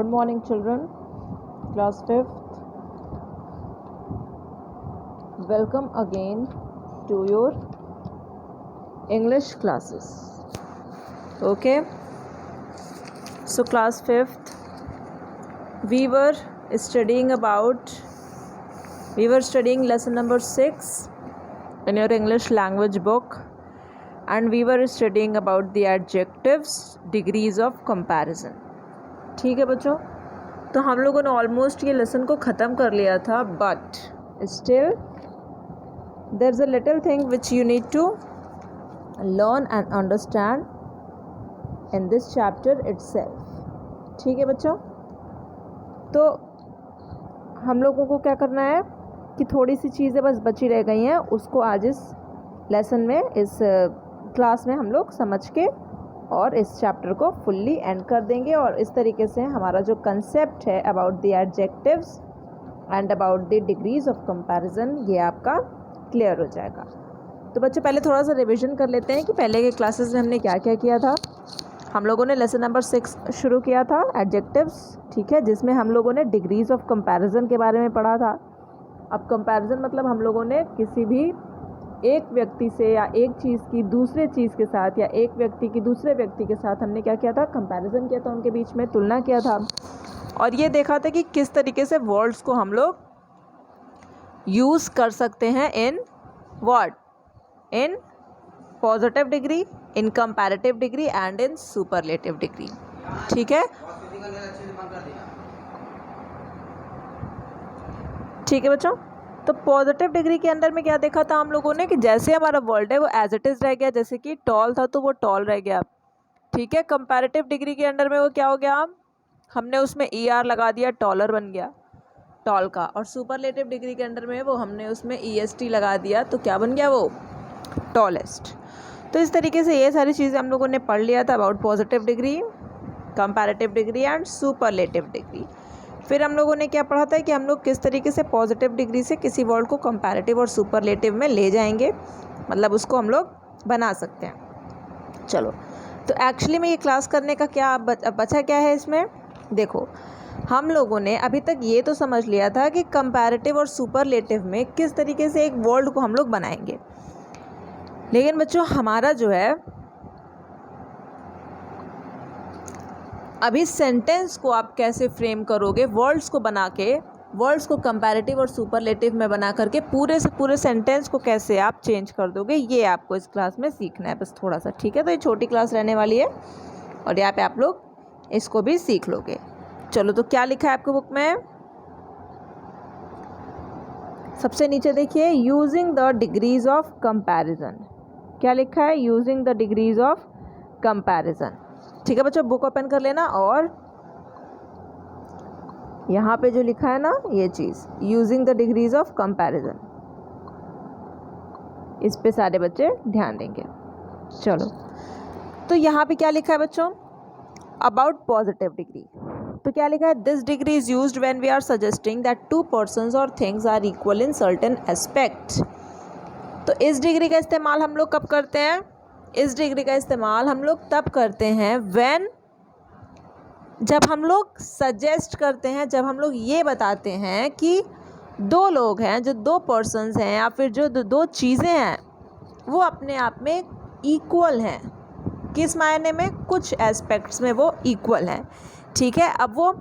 Good morning, children. Class 5th. Welcome again to your English classes. Okay. So, class 5th, we were studying lesson number 6 in your English language book, and we were studying about the adjectives, degrees of comparison. ठीक है बच्चों, तो हम लोगों ने almost ये lesson को ख़त्म कर लिया था, but still there is a little thing which you need to learn and understand in this chapter itself. ठीक है बच्चों, तो हम लोगों को क्या करना है कि थोड़ी सी चीज़ें बस बची रह गई हैं, उसको आज इस लेसन में, इस क्लास में हम लोग समझ के और इस चैप्टर को फुल्ली एंड कर देंगे. और इस तरीके से हमारा जो कंसेप्ट है about the adjectives and about the degrees of comparison, ये आपका क्लियर हो जाएगा. तो बच्चों पहले थोड़ा सा रिवीजन कर लेते हैं कि पहले के क्लासेस में हमने क्या क्या किया था. हम लोगों ने लेसन नंबर 6 शुरू किया था, एडजेक्टिव्स. ठीक है, जिसमें हम लोगों ने डिग्रीज ऑफ कंपैरिजन के बारे में पढ़ा था. अब कंपैरिजन मतलब हम लोगों ने किसी भी एक व्यक्ति से या एक चीज़ की दूसरे चीज़ के साथ या एक व्यक्ति की दूसरे व्यक्ति के साथ हमने क्या किया था, कंपैरिजन किया था, उनके बीच में तुलना किया था. और ये देखा था कि किस तरीके से वर्ड्स को हम लोग यूज़ कर सकते हैं in what, in positive degree, in comparative degree and in superlative degree. ठीक है, ठीक है बच्चों. तो पॉजिटिव डिग्री के अंदर में क्या देखा था हम लोगों ने कि जैसे हमारा वर्ड है वो एज इट इज़ रह गया, जैसे कि टॉल था तो वो टॉल रह गया. ठीक है, कंपैरेटिव डिग्री के अंदर में वो क्या हो गया, हमने उसमें ER लगा दिया, टॉलर बन गया टॉल का. और सुपरलेटिव डिग्री के अंदर में वो हमने उसमें EST लगा दिया, तो क्या बन गया वो, टॉलेस्ट. तो इस तरीके से ये सारी चीज़ें हम लोगों ने पढ़ लिया था about positive degree, comparative degree and superlative degree. फिर हम लोगों ने क्या पढ़ा था कि हम लोग किस तरीके से पॉजिटिव डिग्री से किसी वर्ड को कंपैरेटिव और सुपरलेटिव में ले जाएंगे, मतलब उसको हम लोग बना सकते हैं. चलो, तो एक्चुअली में ये क्लास करने का क्या बचा क्या है इसमें. देखो, हम लोगों ने अभी तक ये तो समझ लिया था कि कंपैरेटिव और सुपरलेटिव में किस तरीके से एक वर्ड को हम लोग बनाएंगे. लेकिन बच्चों हमारा जो है अभी सेंटेंस को आप कैसे फ्रेम करोगे, वर्ड्स को बना के, वर्ड्स को कंपैरेटिव और सुपरलेटिव में बना करके पूरे से पूरे सेंटेंस को कैसे आप चेंज कर दोगे, ये आपको इस क्लास में सीखना है बस थोड़ा सा. ठीक है, तो ये छोटी क्लास रहने वाली है और यहाँ पे आप लोग इसको भी सीख लोगे. चलो, तो क्या लिखा है आपकी बुक में, सबसे नीचे देखिए, using the degrees of comparison. क्या लिखा है, using the degrees of comparison. ठीक है बच्चों, बुक ओपन कर लेना और यहाँ पे जो लिखा है ना ये चीज़, using the degrees of comparison, इस पे सारे बच्चे ध्यान देंगे. चलो, तो यहाँ पे क्या लिखा है बच्चों, अबाउट पॉजिटिव डिग्री. तो क्या लिखा है, this degree is used when we are suggesting that two persons और things are equal in certain aspects. तो इस डिग्री का इस्तेमाल हम लोग कब करते हैं, इस डिग्री का इस्तेमाल हम लोग तब करते हैं व्हेन, जब हम लोग सजेस्ट करते हैं, जब हम लोग ये बताते हैं कि दो लोग हैं, जो दो पर्सन्स हैं या फिर जो दो चीज़ें हैं वो अपने आप में इक्वल हैं. किस मायने में, कुछ एस्पेक्ट्स में वो इक्वल हैं. ठीक है, अब वो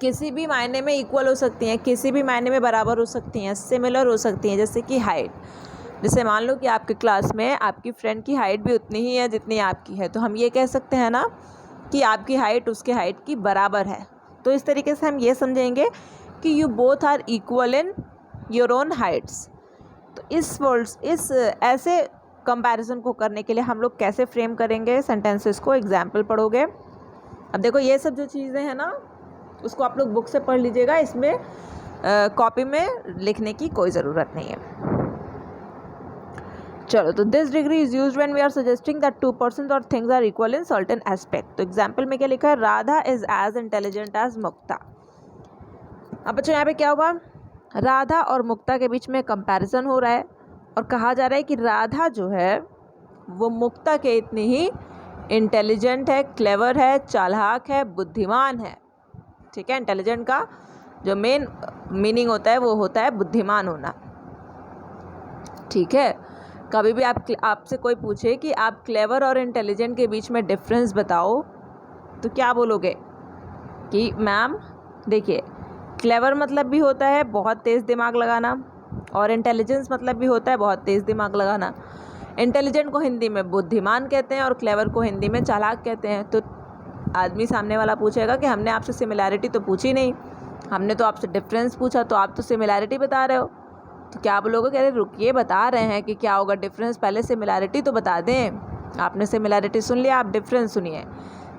किसी भी मायने में इक्वल हो सकती हैं, किसी भी मायने में बराबर हो सकती हैं, सिमिलर हो सकती हैं. जैसे कि हाइट, जैसे मान लो कि आपके क्लास में आपकी फ्रेंड की हाइट भी उतनी ही है जितनी आपकी है, तो हम ये कह सकते हैं ना कि आपकी हाइट उसके हाइट की बराबर है. तो इस तरीके से हम ये समझेंगे कि you both are equal in your own heights. तो इस ऐसे कंपैरिजन को करने के लिए हम लोग कैसे फ्रेम करेंगे सेंटेंसेस को, एग्जाम्पल पढ़ोगे. अब देखो, ये सब जो चीज़ें हैं ना उसको आप लोग बुक से पढ़ लीजिएगा, इसमें कॉपी में लिखने की कोई ज़रूरत नहीं है. चलो, तो this degree is used when we are suggesting that two persons और things are equal in certain aspect. तो एग्जाम्पल में क्या लिखा है, Radha is as intelligent as Mukta. अब बच्चों यहाँ पे क्या होगा, राधा और मुक्ता के बीच में कंपैरिजन हो रहा है और कहा जा रहा है कि राधा जो है वो मुक्ता के इतनी ही इंटेलिजेंट है, क्लेवर है, चालाक है, बुद्धिमान है. ठीक है। इंटेलिजेंट का जो मेन मीनिंग होता है वो होता है बुद्धिमान होना, ठीक है। कभी भी आपसे कोई पूछे कि आप क्लेवर और इंटेलिजेंट के बीच में डिफरेंस बताओ, तो क्या बोलोगे कि मैम देखिए, क्लेवर मतलब भी होता है बहुत तेज़ दिमाग लगाना, और इंटेलिजेंस मतलब भी होता है बहुत तेज़ दिमाग लगाना। इंटेलिजेंट को हिंदी में बुद्धिमान कहते हैं और क्लेवर को हिंदी में चालाक कहते हैं। तो आदमी सामने वाला पूछेगा कि हमने आपसे सिमिलैरिटी तो पूछी नहीं, हमने तो आपसे डिफरेंस पूछा, तो आप तो सिमिलैरिटी बता रहे हो। तो क्या बोलोगे कि अरे रुकिए, बता रहे हैं कि क्या होगा डिफरेंस, पहले सिमिलैरिटी तो बता दें। आपने सिमिलैरिटी सुन लिया, आप डिफरेंस सुनिए।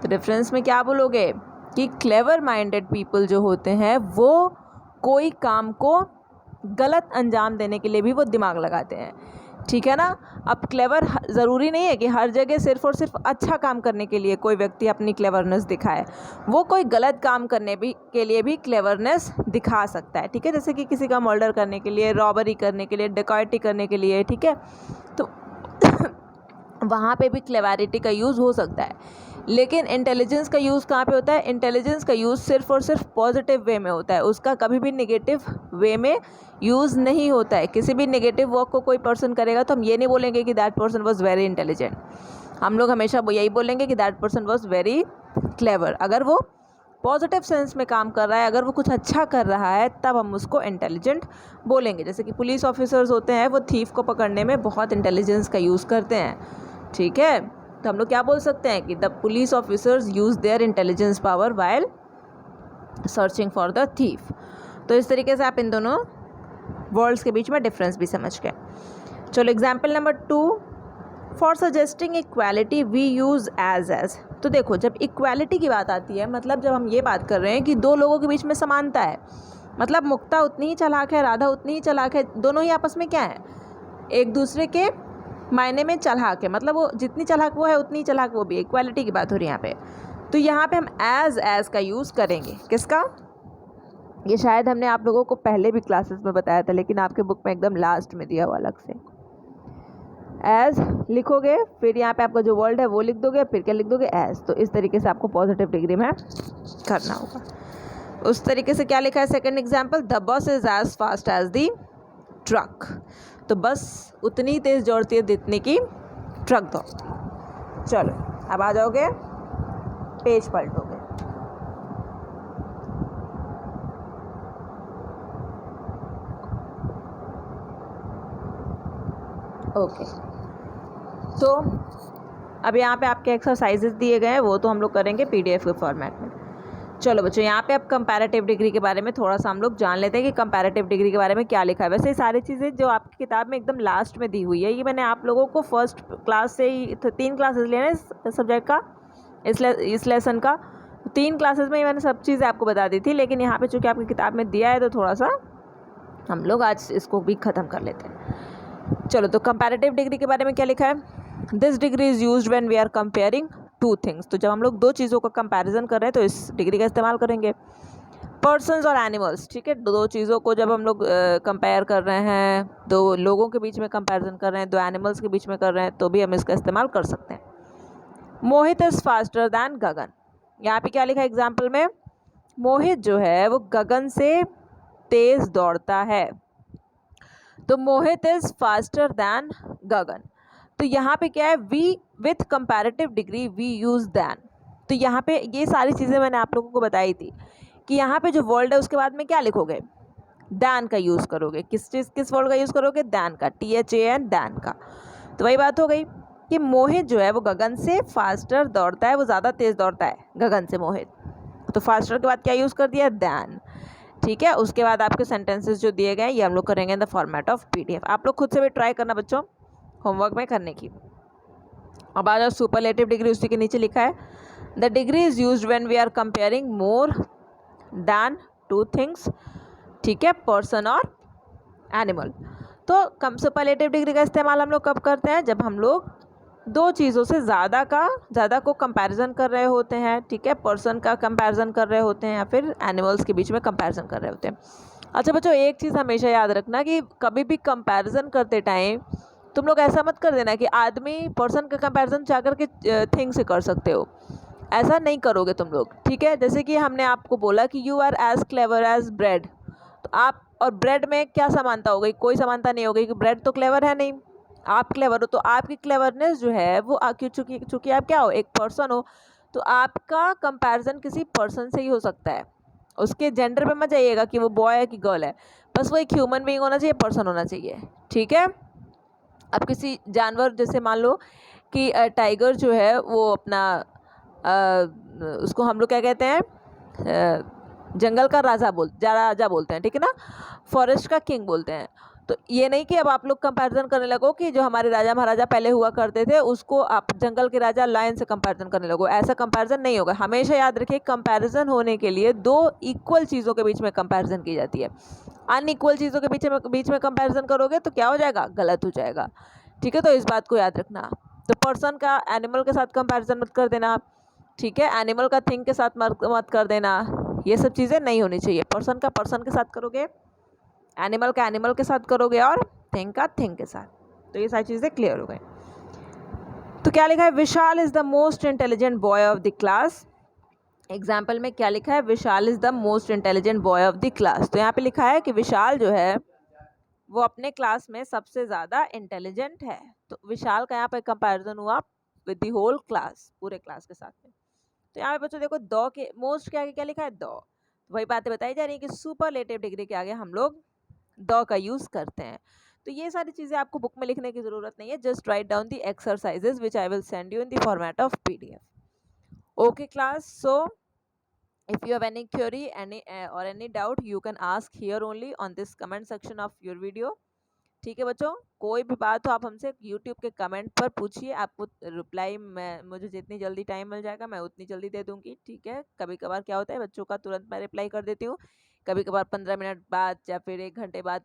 तो डिफरेंस में क्या बोलोगे कि क्लेवर माइंडेड पीपल जो होते हैं वो कोई काम को गलत अंजाम देने के लिए भी वो दिमाग लगाते हैं, ठीक है ना। अब क्लेवर ज़रूरी नहीं है कि हर जगह सिर्फ और सिर्फ अच्छा काम करने के लिए कोई व्यक्ति अपनी क्लेवरनेस दिखाए, वो कोई गलत काम करने के लिए भी क्लेवरनेस दिखा सकता है, ठीक है। जैसे कि किसी का मर्डर करने के लिए, रॉबरी करने के लिए, डकैती करने के लिए, ठीक है। तो वहाँ पे भी क्लेवरिटी का यूज़ हो सकता है। लेकिन इंटेलिजेंस का यूज़ कहाँ पे होता है? इंटेलिजेंस का यूज़ सिर्फ और सिर्फ पॉजिटिव वे में होता है, उसका कभी भी नेगेटिव वे में यूज़ नहीं होता है। किसी भी नेगेटिव वर्क को कोई पर्सन करेगा तो हम ये नहीं बोलेंगे कि that person was very intelligent, हम लोग हमेशा यही बोलेंगे कि that person was very clever. अगर वो पॉजिटिव सेंस में काम कर रहा है, अगर वो कुछ अच्छा कर रहा है, तब हम उसको इंटेलिजेंट बोलेंगे। जैसे कि पुलिस ऑफिसर्स होते हैं, वो थीफ को पकड़ने में बहुत इंटेलिजेंस का यूज़ करते हैं, ठीक है। तो हम लोग क्या बोल सकते हैं कि the police officers use their intelligence power while searching for the thief. तो इस तरीके से आप इन दोनों वर्ड्स के बीच में डिफरेंस भी समझ गए। चलो example number 2, for suggesting equality we use as. तो देखो, जब इक्वालिटी की बात आती है, मतलब जब हम ये बात कर रहे हैं कि दो लोगों के बीच में समानता है, मतलब मुक्ता उतनी ही चालाक है, राधा उतनी ही चालाक है, दोनों ही आपस में क्या है, एक दूसरे के मायने में चालाक है, मतलब वो जितनी चालाक वो है उतनी चालाक वो भी, इक्वालिटी की बात हो रही है यहाँ पे। तो यहाँ पे हम एज का यूज़ करेंगे। किसका? ये शायद हमने आप लोगों को पहले भी क्लासेस में बताया था, लेकिन आपके बुक में एकदम लास्ट में दिया हुआ अलग से। एज लिखोगे, फिर यहाँ पे आपका जो वर्ड है वो लिख दोगे, फिर क्या लिख दोगे? एज। तो इस तरीके से आपको पॉजिटिव डिग्री में करना होगा। उस तरीके से क्या लिखा है second example, the bus is as fast as the truck. तो बस उतनी तेज़ दौड़ती है जितनी की ट्रक दौड़ती। चलो अब आ जाओगे, पेज पलटोगे। ओके, तो अब यहाँ पे आपके एक्सरसाइजेस दिए गए हैं, वो तो हम लोग करेंगे पीडीएफ के फॉर्मेट में। चलो बच्चों, यहाँ पे अब कंपैरेटिव डिग्री के बारे में थोड़ा सा हम लोग जान लेते हैं कि कंपैरेटिव डिग्री के बारे में क्या लिखा है। वैसे ये सारी चीज़ें जो आपकी किताब में एकदम लास्ट में दी हुई है, ये मैंने आप लोगों को फर्स्ट क्लास से ही 3 क्लासेस लेने इस सब्जेक्ट का, इस लेसन का 3 क्लासेस में ही मैंने सब चीज़ें आपको बता दी थी। लेकिन यहाँ पे चूँकि आपकी किताब में दिया है तो थोड़ा सा हम लोग आज इसको भी ख़त्म कर लेते हैं। चलो, तो कंपैरेटिव डिग्री के बारे में क्या लिखा है? This degree is used when we are comparing 2 things. तो जब हम लोग 2 चीज़ों का कंपैरिजन कर रहे हैं तो इस डिग्री का इस्तेमाल करेंगे। पर्सन्स और एनिमल्स, ठीक है, 2 चीज़ों को जब हम लोग कंपेयर कर रहे हैं, 2 लोगों के बीच में कंपैरिजन कर रहे हैं, 2 एनिमल्स के बीच में कर रहे हैं, तो भी हम इसका इस्तेमाल कर सकते हैं। मोहित इज़ फास्टर दैन गगन। यहाँ पे क्या लिखा है एग्जाम्पल में? मोहित जो है वो गगन से तेज़ दौड़ता है। तो Mohit is faster than Gagan. तो यहाँ पे क्या है? We with comparative degree we use than. तो यहाँ पे ये सारी चीज़ें मैंने आप लोगों को बताई थी कि यहाँ पे जो वर्ड है उसके बाद में क्या लिखोगे? दैन का यूज़ करोगे। किस वर्ड का यूज़ करोगे? दैन का, THAN, दैन का। तो वही बात हो गई कि मोहित जो है वो गगन से फास्टर दौड़ता है, वो ज़्यादा तेज़ दौड़ता है गगन से मोहित। तो फास्टर के बाद क्या यूज़ कर दिया? दैन, ठीक है। उसके बाद आपके सेंटेंसेस जो दिए गए ये हम लोग करेंगे in the format of PDF। आप लोग खुद से भी ट्राई करना बच्चों होमवर्क में करने की। अब आ जाओ सुपरलेटिव डिग्री, उसी के नीचे लिखा है the degree is used when we are comparing more than 2 things, ठीक है, पर्सन और एनिमल। तो सुपरलेटिव डिग्री का इस्तेमाल हम लोग कब करते हैं? जब हम लोग 2 चीज़ों से ज़्यादा को कंपैरिजन कर रहे होते हैं, ठीक है, पर्सन का कंपैरिजन कर रहे होते हैं या फिर एनिमल्स के बीच में कंपैरिजन कर रहे होते हैं। अच्छा बच्चों, एक चीज़ हमेशा याद रखना कि कभी भी कंपैरिजन करते टाइम तुम लोग ऐसा मत कर देना कि आदमी पर्सन का कंपैरिजन चाह करके थिंग से कर सकते हो। ऐसा नहीं करोगे तुम लोग, ठीक है। जैसे कि हमने आपको बोला कि you are as clever as bread, तो आप और ब्रेड में क्या समानता हो गई? कोई समानता नहीं हो गई, कि ब्रेड तो क्लेवर है नहीं, आप क्लेवर हो, तो आपकी क्लेवरनेस जो है वो चूंकि आप क्या हो, एक पर्सन हो, तो आपका कंपैरिजन किसी पर्सन से ही हो सकता है। उसके जेंडर पे मत जाइएगा कि वो बॉय है कि गर्ल है, बस वो एक ह्यूमन बीइंग होना चाहिए, पर्सन होना चाहिए, ठीक है। अब किसी जानवर, जैसे मान लो कि टाइगर जो है वो अपना उसको हम लोग क्या कहते हैं, जंगल का राजा बोलते हैं, ठीक है ना, फॉरेस्ट का किंग बोलते हैं। तो ये नहीं कि अब आप लोग कंपैरिजन करने लगो कि जो हमारे राजा महाराजा पहले हुआ करते थे उसको आप जंगल के राजा लायन से कंपैरिजन करने लगो, ऐसा कंपैरिजन नहीं होगा। हमेशा याद रखिए, कंपैरिजन होने के लिए दो इक्वल चीज़ों के बीच में कंपैरिजन की जाती है। अनइक्वल चीज़ों के बीच में कंपैरिजन करोगे तो क्या हो जाएगा, गलत हो जाएगा, ठीक है। तो इस बात को याद रखना। तो पर्सन का एनिमल के साथ कंपैरिजन मत कर देना, ठीक है। एनिमल का थिंग के साथ मत कर देना, ये सब चीज़ें नहीं होनी चाहिए। पर्सन का पर्सन के साथ करोगे, एनिमल का एनिमल के साथ करोगे, और थिंग का थिंग के साथ। तो ये सारी चीज़ें क्लियर हो गई। तो क्या लिखा है, Vishal is the most intelligent boy of the class. Example में क्या लिखा है, Vishal is the most intelligent boy of the class. तो यहाँ पे लिखा है कि विशाल जो है वो अपने क्लास में सबसे ज़्यादा इंटेलिजेंट है। तो विशाल का यहाँ पे कंपैरिजन हुआ विद द होल क्लास, पूरे क्लास के साथ में। तो यहाँ पे बच्चों देखो, दो के मोस्ट के आगे क्या लिखा है, दो। वही बातें बताई जा रही है कि सुपरलेटिव डिग्री के आगे हम लोग द का यूज़ करते हैं। तो ये सारी चीज़ें आपको बुक में लिखने की ज़रूरत नहीं है, just write down the exercises which I will send you in the format of PDF। Okay class, so if you have any query or any doubt, you can ask here only on this comment section of your video, ठीक है बच्चों। कोई भी बात हो आप हमसे YouTube के कमेंट पर पूछिए, आपको रिप्लाई मुझे जितनी जल्दी टाइम मिल जाएगा मैं उतनी जल्दी दे दूंगी, ठीक है। कभी कभार क्या होता है, बच्चों का तुरंत मैं रिप्लाई कर देती हूँ, कभी कभार 15 मिनट बाद या फिर 1 घंटे बाद,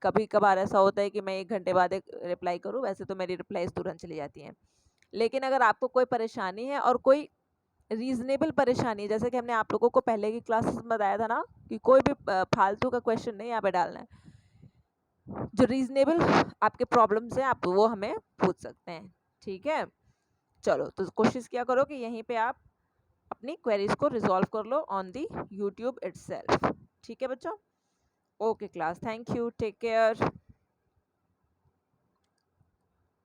कभी कभार ऐसा होता है कि मैं 1 घंटे बाद एक रिप्लाई करूँ। वैसे तो मेरी रिप्लाईज तुरंत चली जाती हैं, लेकिन अगर आपको कोई परेशानी है और कोई रीजनेबल परेशानी है, जैसे कि हमने आप लोगों को पहले की क्लासेस में बताया था ना कि कोई भी फालतू का क्वेश्चन नहीं यहाँ पे डालना है, जो रीजनेबल आपके प्रॉब्लम्स हैं आप वो हमें पूछ सकते हैं, ठीक है। चलो, तो कोशिश किया करो कि यहीं पे आप अपनी क्वेरीज को रिजॉल्व कर लो ऑन दी YouTube इटसेल्फ, ठीक है बच्चों। Okay class, thank you, take care.